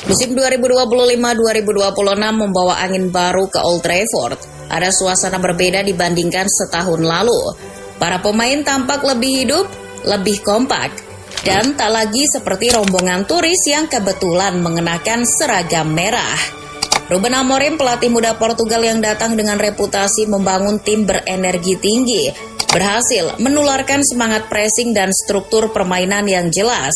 Musim 2025-2026 membawa angin baru ke Old Trafford. Ada suasana berbeda dibandingkan setahun lalu. Para pemain tampak lebih hidup, lebih kompak, dan tak lagi seperti rombongan turis yang kebetulan mengenakan seragam merah. Ruben Amorim, pelatih muda Portugal yang datang dengan reputasi membangun tim berenergi tinggi, berhasil menularkan semangat pressing dan struktur permainan yang jelas.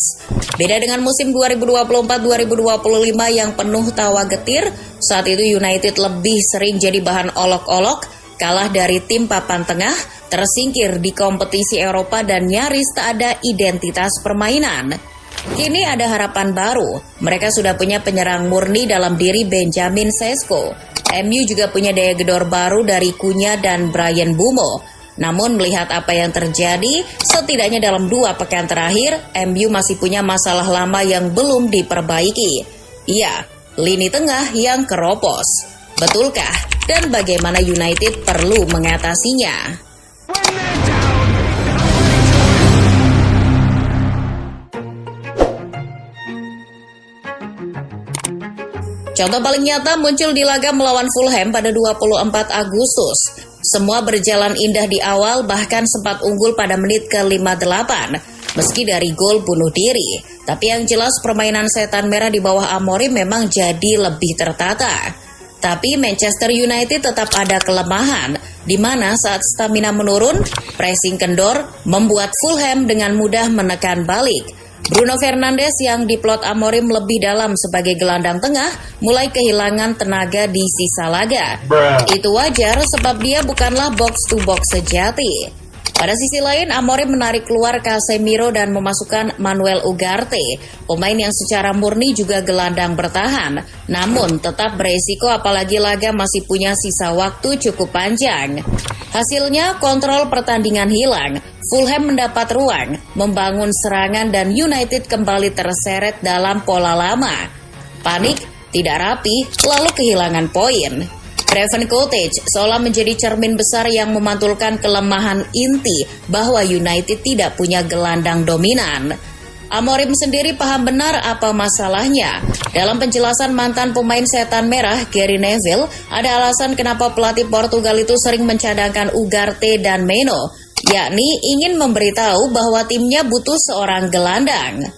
Beda dengan musim 2024-2025 yang penuh tawa getir, saat itu United lebih sering jadi bahan olok-olok, kalah dari tim papan tengah, tersingkir di kompetisi Eropa dan nyaris tak ada identitas permainan. Kini ada harapan baru. Mereka sudah punya penyerang murni dalam diri Benjamin Sesko. MU juga punya daya gedor baru dari Cunha dan Bryan Mbeumo. Namun melihat apa yang terjadi, setidaknya dalam 2 pekan terakhir, MU masih punya masalah lama yang belum diperbaiki. Iya, lini tengah yang keropos. Betulkah? Dan bagaimana United perlu mengatasinya? Contoh paling nyata muncul di laga melawan Fulham pada 24 Agustus. Semua berjalan indah di awal, bahkan sempat unggul pada menit ke-58, meski dari gol bunuh diri. Tapi yang jelas permainan setan merah di bawah Amorim memang jadi lebih tertata. Tapi Manchester United tetap ada kelemahan, di mana saat stamina menurun, pressing kendor membuat Fulham dengan mudah menekan balik. Bruno Fernandes yang diplot Amorim lebih dalam sebagai gelandang tengah mulai kehilangan tenaga di sisa laga. Itu wajar sebab dia bukanlah box-to-box sejati. Pada sisi lain, Amorim menarik keluar Casemiro dan memasukkan Manuel Ugarte, pemain yang secara murni juga gelandang bertahan, namun tetap beresiko apalagi laga masih punya sisa waktu cukup panjang. Hasilnya, kontrol pertandingan hilang. Fulham mendapat ruang, membangun serangan dan United kembali terseret dalam pola lama. Panik, tidak rapi, lalu kehilangan poin. Craven Cottage seolah menjadi cermin besar yang memantulkan kelemahan inti bahwa United tidak punya gelandang dominan. Amorim sendiri paham benar apa masalahnya. Dalam penjelasan mantan pemain setan merah, Gary Neville, ada alasan kenapa pelatih Portugal itu sering mencadangkan Ugarte dan Meno, yakni ingin memberitahu bahwa timnya butuh seorang gelandang.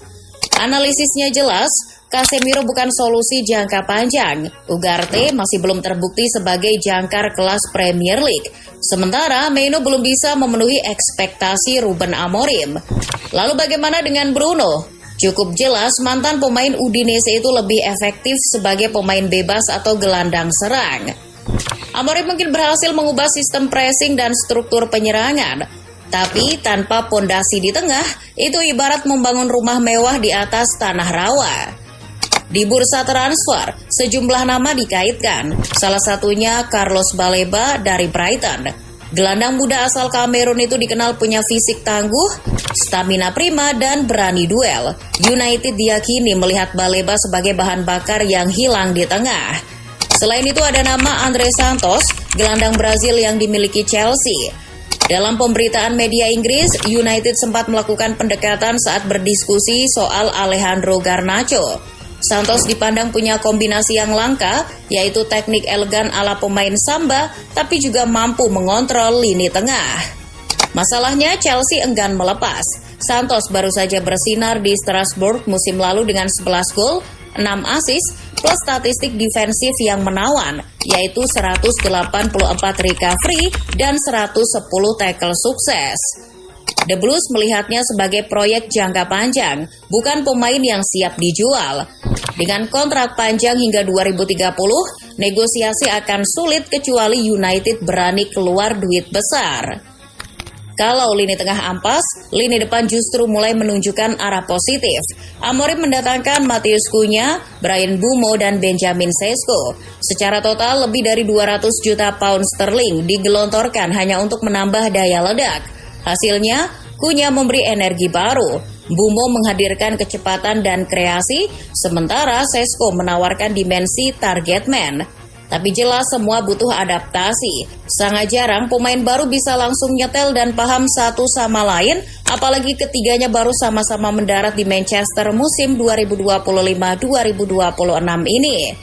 Analisisnya jelas, Casemiro bukan solusi jangka panjang. Ugarte masih belum terbukti sebagai jangkar kelas Premier League. Sementara Meno belum bisa memenuhi ekspektasi Ruben Amorim. Lalu bagaimana dengan Bruno? Cukup jelas mantan pemain Udinese itu lebih efektif sebagai pemain bebas atau gelandang serang. Amorim mungkin berhasil mengubah sistem pressing dan struktur penyerangan. Tapi tanpa pondasi di tengah, itu ibarat membangun rumah mewah di atas tanah rawa. Di bursa transfer, sejumlah nama dikaitkan, salah satunya Carlos Baleba dari Brighton. Gelandang muda asal Kamerun itu dikenal punya fisik tangguh, stamina prima, dan berani duel. United diyakini melihat Baleba sebagai bahan bakar yang hilang di tengah. Selain itu ada nama Andre Santos, gelandang Brazil yang dimiliki Chelsea. Dalam pemberitaan media Inggris, United sempat melakukan pendekatan saat berdiskusi soal Alejandro Garnacho. Santos dipandang punya kombinasi yang langka, yaitu teknik elegan ala pemain Samba, tapi juga mampu mengontrol lini tengah. Masalahnya Chelsea enggan melepas. Santos baru saja bersinar di Strasbourg musim lalu dengan 11 gol, 6 assist, plus statistik defensif yang menawan, yaitu 184 recovery dan 110 tackle sukses. The Blues melihatnya sebagai proyek jangka panjang, bukan pemain yang siap dijual. Dengan kontrak panjang hingga 2030, negosiasi akan sulit kecuali United berani keluar duit besar. Kalau lini tengah ampas, lini depan justru mulai menunjukkan arah positif. Amorim mendatangkan Matheus Cunha, Bryan Mbeumo, dan Benjamin Sesko. Secara total, lebih dari 200 juta pound sterling digelontorkan hanya untuk menambah daya ledak. Hasilnya, Cunha memberi energi baru, Mbeumo menghadirkan kecepatan dan kreasi, sementara Sesko menawarkan dimensi target man. Tapi jelas semua butuh adaptasi. Sangat jarang pemain baru bisa langsung nyetel dan paham satu sama lain, apalagi ketiganya baru sama-sama mendarat di Manchester musim 2025-2026 ini.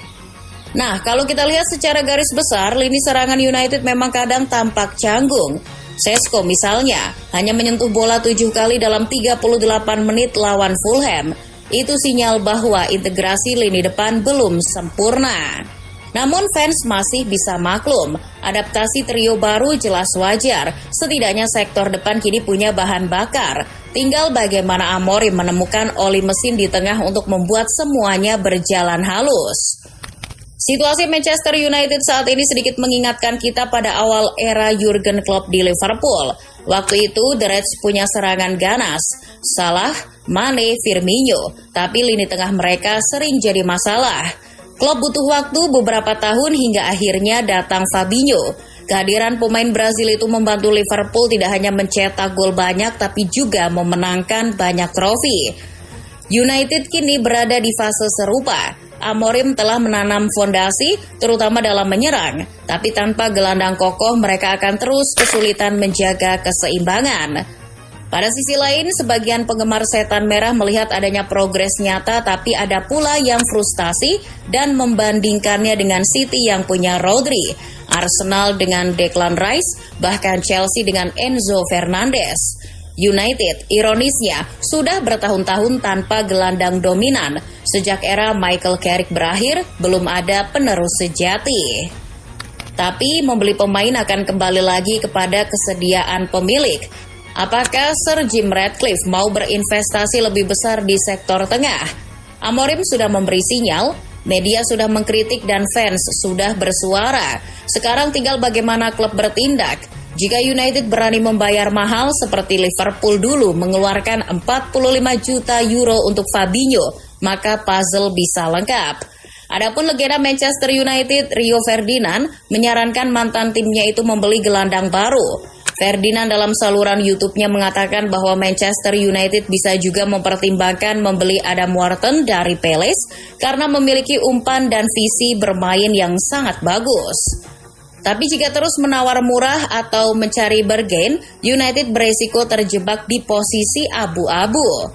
Nah, kalau kita lihat secara garis besar, lini serangan United memang kadang tampak canggung. Sesko misalnya, hanya menyentuh bola 7 kali dalam 38 menit lawan Fulham. Itu sinyal bahwa integrasi lini depan belum sempurna. Namun fans masih bisa maklum, adaptasi trio baru jelas wajar, setidaknya sektor depan kini punya bahan bakar. Tinggal bagaimana Amorim menemukan oli mesin di tengah untuk membuat semuanya berjalan halus. Situasi Manchester United saat ini sedikit mengingatkan kita pada awal era Jurgen Klopp di Liverpool. Waktu itu The Reds punya serangan ganas, Salah, Mane, Firmino, tapi lini tengah mereka sering jadi masalah. Klopp butuh waktu beberapa tahun hingga akhirnya datang Fabinho. Kehadiran pemain Brazil itu membantu Liverpool tidak hanya mencetak gol banyak tapi juga memenangkan banyak trofi. United kini berada di fase serupa. Amorim telah menanam fondasi terutama dalam menyerang, tapi tanpa gelandang kokoh mereka akan terus kesulitan menjaga keseimbangan. Pada sisi lain, sebagian penggemar setan merah melihat adanya progres nyata, tapi ada pula yang frustasi dan membandingkannya dengan City yang punya Rodri, Arsenal dengan Declan Rice, bahkan Chelsea dengan Enzo Fernandez. United, ironisnya, sudah bertahun-tahun tanpa gelandang dominan. Sejak era Michael Carrick berakhir, belum ada penerus sejati. Tapi membeli pemain akan kembali lagi kepada kesediaan pemilik. Apakah Sir Jim Ratcliffe mau berinvestasi lebih besar di sektor tengah? Amorim sudah memberi sinyal, media sudah mengkritik dan fans sudah bersuara. Sekarang tinggal bagaimana klub bertindak. Jika United berani membayar mahal seperti Liverpool dulu mengeluarkan 45 juta euro untuk Fabinho, maka puzzle bisa lengkap. Adapun legenda Manchester United, Rio Ferdinand, menyarankan mantan timnya itu membeli gelandang baru. Ferdinand dalam saluran YouTube-nya mengatakan bahwa Manchester United bisa juga mempertimbangkan membeli Adam Wharton dari Palace karena memiliki umpan dan visi bermain yang sangat bagus. Tapi jika terus menawar murah atau mencari bargain, United beresiko terjebak di posisi abu-abu.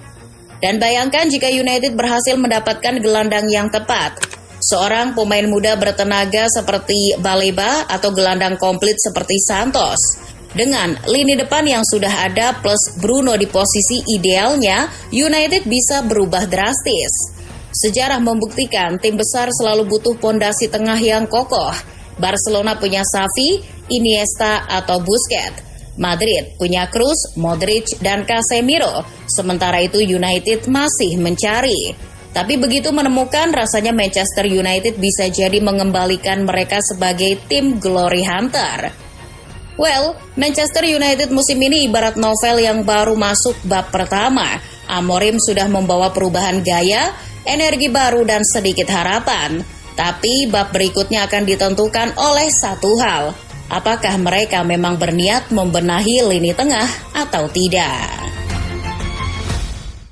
Dan bayangkan jika United berhasil mendapatkan gelandang yang tepat. Seorang pemain muda bertenaga seperti Baleba atau gelandang komplit seperti Santos. Dengan lini depan yang sudah ada plus Bruno di posisi idealnya, United bisa berubah drastis. Sejarah membuktikan tim besar selalu butuh pondasi tengah yang kokoh. Barcelona punya Xavi, Iniesta atau Busquets. Madrid punya Kroos, Modric dan Casemiro. Sementara itu United masih mencari. Tapi begitu menemukan, rasanya Manchester United bisa jadi mengembalikan mereka sebagai tim glory hunter. Well, Manchester United musim ini ibarat novel yang baru masuk bab pertama. Amorim sudah membawa perubahan gaya, energi baru dan sedikit harapan. Tapi bab berikutnya akan ditentukan oleh satu hal. Apakah mereka memang berniat membenahi lini tengah atau tidak?